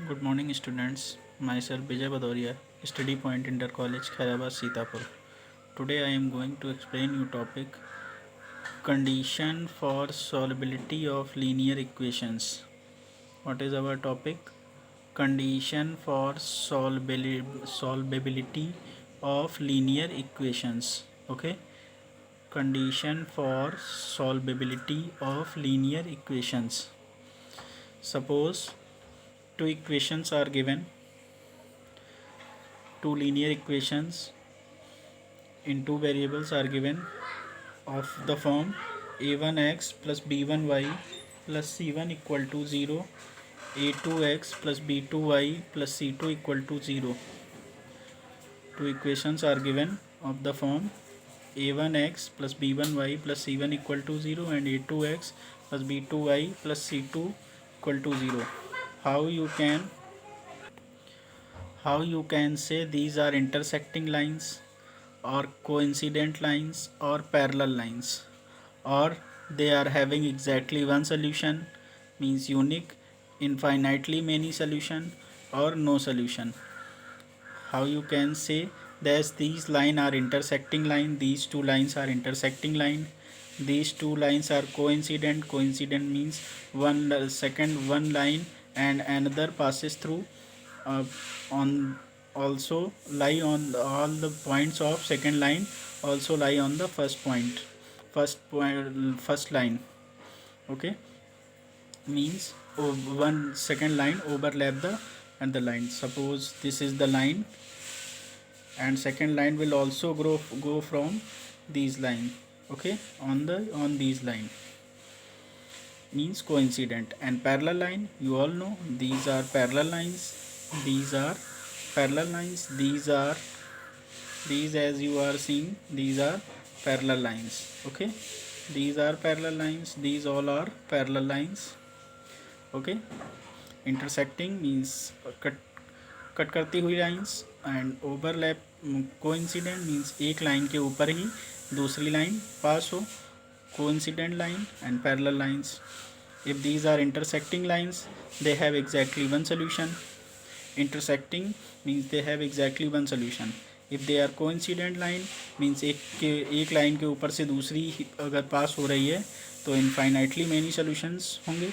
Good morning, students. Myself Vijay Badoria, Study Point Inter College, Khairabad, Sitapur. Today I am going to explain you topic condition for solubility of linear equations. What is our topic? Condition for solvability of linear equations. Okay. Condition for solvability of linear equations. Suppose two equations are given, two linear equations in two variables are given of the form a1x plus b1y plus c1 equal to 0, a2x plus b2y plus c2 equal to 0. Two equations are given of the form a1x plus b1y plus c1 equal to 0 and a2x plus b2y plus c2 equal to 0. How you can say these are intersecting lines or coincident lines or parallel lines, or they are having exactly one solution, means unique, infinitely many solution, or no solution. How you can say that these line are intersecting line, these two lines are intersecting line, these two lines are coincident means one line and another passes through on also lie on all the points of second line, also lie on the first line. Okay, means one second line overlap the and the line. Suppose this is the line and second line will also go from these line. Okay, on these line means coincident. And parallel line, you all know these are parallel lines, these are parallel lines, these as you are seeing, these are parallel lines. Okay, these are parallel lines, these all are parallel lines. Okay, intersecting means cut करती हुई lines and overlap coincident means एक line के ऊपर ही दूसरी line पास हो, coincident line and parallel lines. If these are intersecting lines, they have exactly one solution. Intersecting means they have exactly one solution. If they are coincident line means एक line के ऊपर से दूसरी अगर पास हो रही है तो infinitely many solutions होंगे.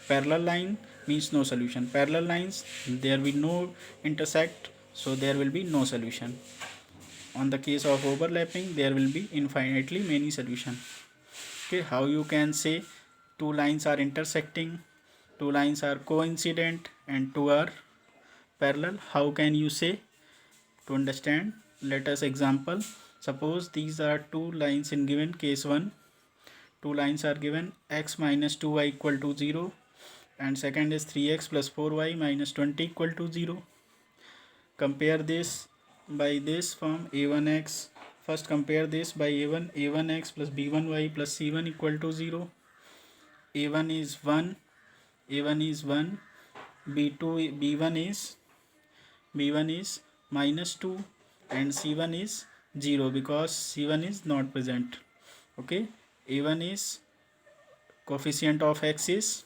Parallel line means no solution. Parallel lines, there will no intersect, so there will be no solution. On the case of overlapping, there will be infinitely many solution. Okay, how you can say two lines are intersecting, two lines are coincident and two are parallel? How can you say? To understand, let us example. Suppose these are two lines in given case 1. Two lines are given, x minus 2y equal to 0 and second is 3x plus 4y minus 20 equal to 0. Compare this by this form a1x. First compare this by a1x plus b1y plus c1 equal to 0. a1 is 1, b1 is minus 2 and c1 is 0 because c1 is not present. Okay, a1 is coefficient of x is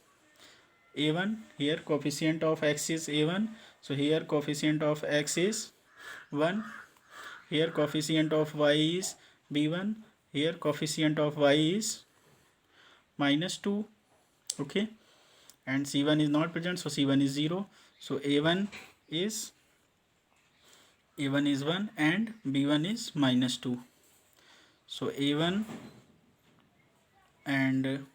a1, here coefficient of x is a1, so here coefficient of x is 1, here coefficient of y is b1, here coefficient of y is minus 2. Okay, and c1 is not present, so c1 is 0, so a1 is 1 and b1 is minus 2. So a1 and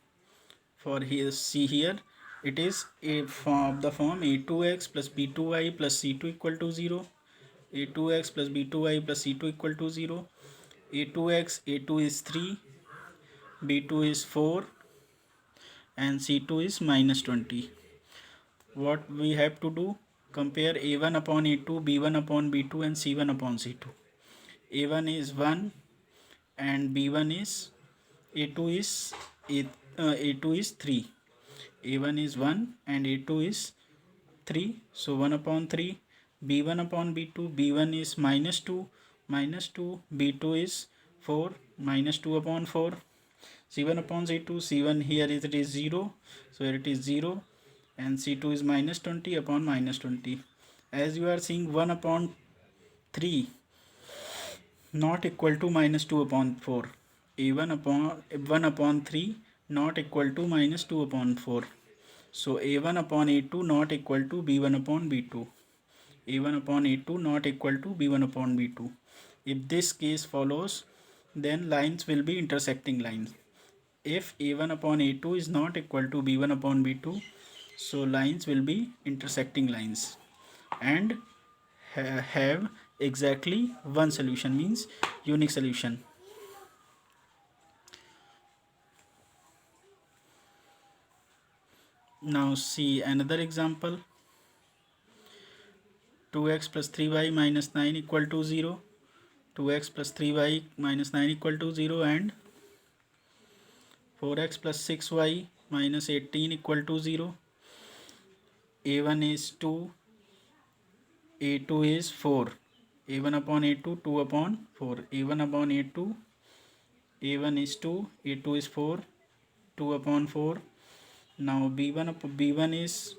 for here see here it is a form the form a2x plus b2y plus c2 equal to 0, a2x plus b2y plus c2 equal to 0, a2 is 3, b2 is 4 and c2 is minus 20. What we have to do? Compare a1 upon a2, b1 upon b2 and c1 upon c2. a1 is 1 and b1 is a2 is a2 is 3. a1 is 1 and a2 is 3, so 1 upon 3. b1 upon b2, b1 is minus 2, b2 is 4, minus 2 upon 4. c1 upon c2, c1 here is it is 0, so here it is 0 and C2 is minus 20 upon minus 20. As you are seeing, 1 upon 3 not equal to minus 2 upon 4. A1 upon 1 upon 3 not equal to minus 2 upon 4. So A1 upon A2 not equal to B1 upon B2. A1 upon A2 not equal to B1 upon B2. If this case follows, then lines will be intersecting lines. If A1 upon A2 is not equal to B1 upon B2, so lines will be intersecting lines and have exactly one solution, means unique solution. Now see another example. 2x plus 3y minus 9 equal to 0. 2x plus 3y minus 9 equal to 0 and 4x plus 6y minus 18 equal to 0. A1 is 2, A2 is 4. A1 upon A2, 2 upon 4. A1 upon A2, A1 is 2, A2 is 4, 2 upon 4. Now B1 is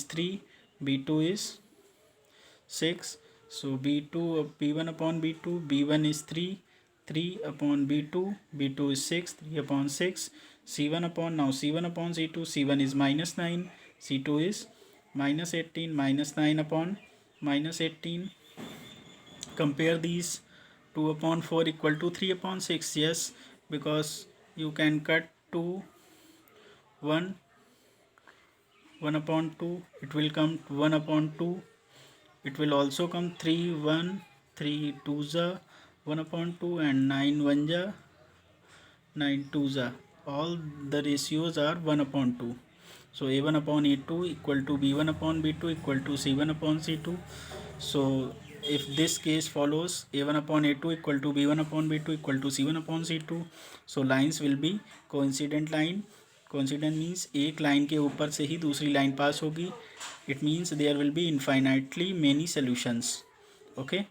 3, B2 is 6. So B1 upon B2, B1 is 3, 3 upon B2, B2 is 6, 3 upon 6. C1 upon C2, C1 is minus 9, C2 is minus 18, minus 9 upon minus 18. Compare these. 2 upon 4 equal to 3 upon 6. Yes, because you can cut 2, 1, 1 upon 2. It will come 1 upon 2. It will also come 3, 1, 3 2 1 upon 2 and 9 1 9 2 all the ratios are 1 upon 2. So A1 upon A2 equal to B1 upon B2 equal to C1 upon C2. So if this case follows, A1 upon A2 equal to B1 upon B2 equal to C1 upon C2, so lines will be coincident line. Coincident means एक line के ऊपर से ही दूसरी line पास होगी. It means there will be infinitely many solutions. Okay,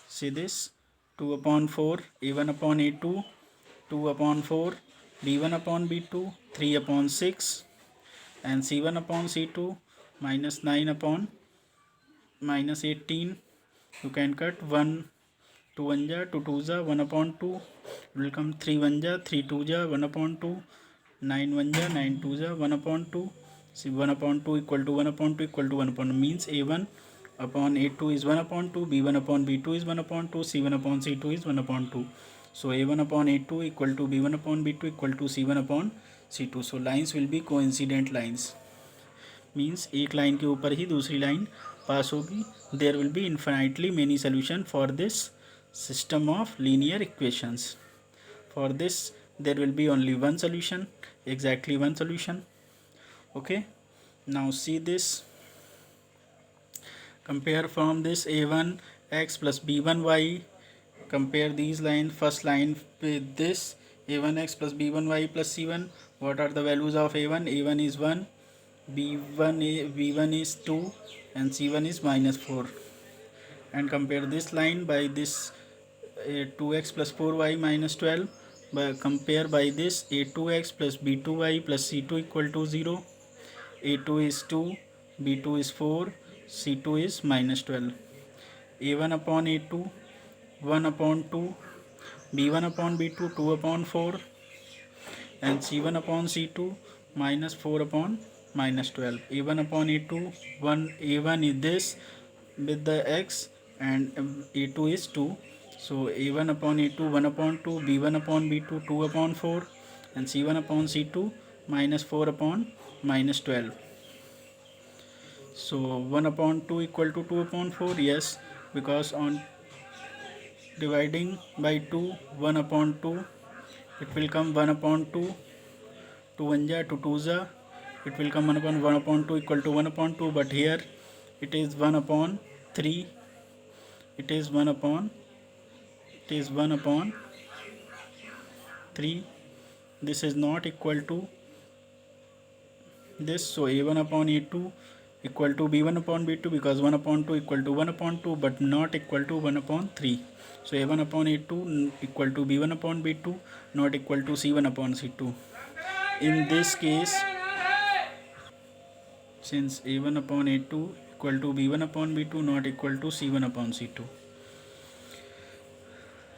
see this. 2 upon 4 A1 upon A2, 2 upon 4 B1 upon B2, 3 upon 6 and C1 upon C2 minus 9 upon minus 18. You can cut 1, 2 1 ja, 2 2 ja, 1 upon 2. It will come 3 1 ja, 3 2 ja, 1 upon 2. 9 1 ja, 9 2 ja, 1 upon 2. See 1 upon 2 equal to 1 upon 2 equal to 1 upon 2 means A1 upon A2 is 1 upon 2, B1 upon B2 is 1 upon 2, C1 upon C2 is 1 upon 2. So A1 upon A2 equal to B1 upon B2 equal to C1 upon C2. So lines will be coincident lines. Means एक line के ऊपर ही दूसरी line पास होगी. There will be infinitely many solution for this system of linear equations. For this there will be only one solution, exactly one solution. Okay, now see this. Compare from this A1 x plus B1 y. Compare these lines. First line with this A1 x plus B1 y plus C1. What are the values of A1? A1 is 1, B1 is 2 and C1 is minus 4. And compare this line by this 2x plus 4y minus 12. Compare by this A2x plus B2y plus C2 equal to 0. A2 is 2, B2 is 4, C2 is minus 12. A1 upon A2, 1 upon 2, B1 upon B2, 2 upon 4 and C1 upon C2 minus 4 upon minus 12. A1 upon A2, A1 is this with the x and A2 is 2. So A1 upon A2, 1 upon 2, B1 upon B2, 2 upon 4 and C1 upon C2 minus 4 upon minus 12. So 1 upon 2 equal to 2 upon 4. Yes, because on dividing by 2, 1 upon 2, it will come 1 upon 2, 2 1 ja, 2 2 ja, it will come 1 upon 2 equal to 1 upon 2, but here it is 1 upon 3, it is 1 upon 3. This is not equal to this. So A1 upon A2 equal to B1 upon B2 because 1 upon 2 equal to 1 upon 2 but not equal to 1 upon 3. So A1 upon A2 equal to B1 upon B2 not equal to C1 upon C2. In this case since a1 upon a2 equal to b1 upon b2 not equal to c1 upon c2.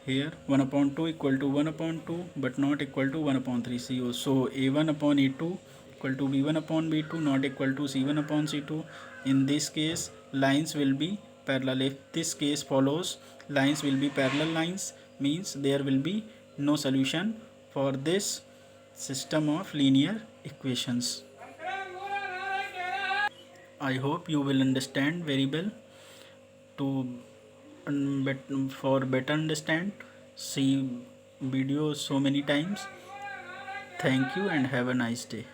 Here 1 upon 2 equal to 1 upon 2 but not equal to 1 upon 3 CO. So a1 upon a2 equal to b1 upon b2 not equal to c1 upon c2. In this case lines will be parallel. If this case follows, lines will be parallel lines, means there will be no solution for this system of linear equations. I hope you will understand very well. To for better understand, see videos so many times. Thank you and have a nice day.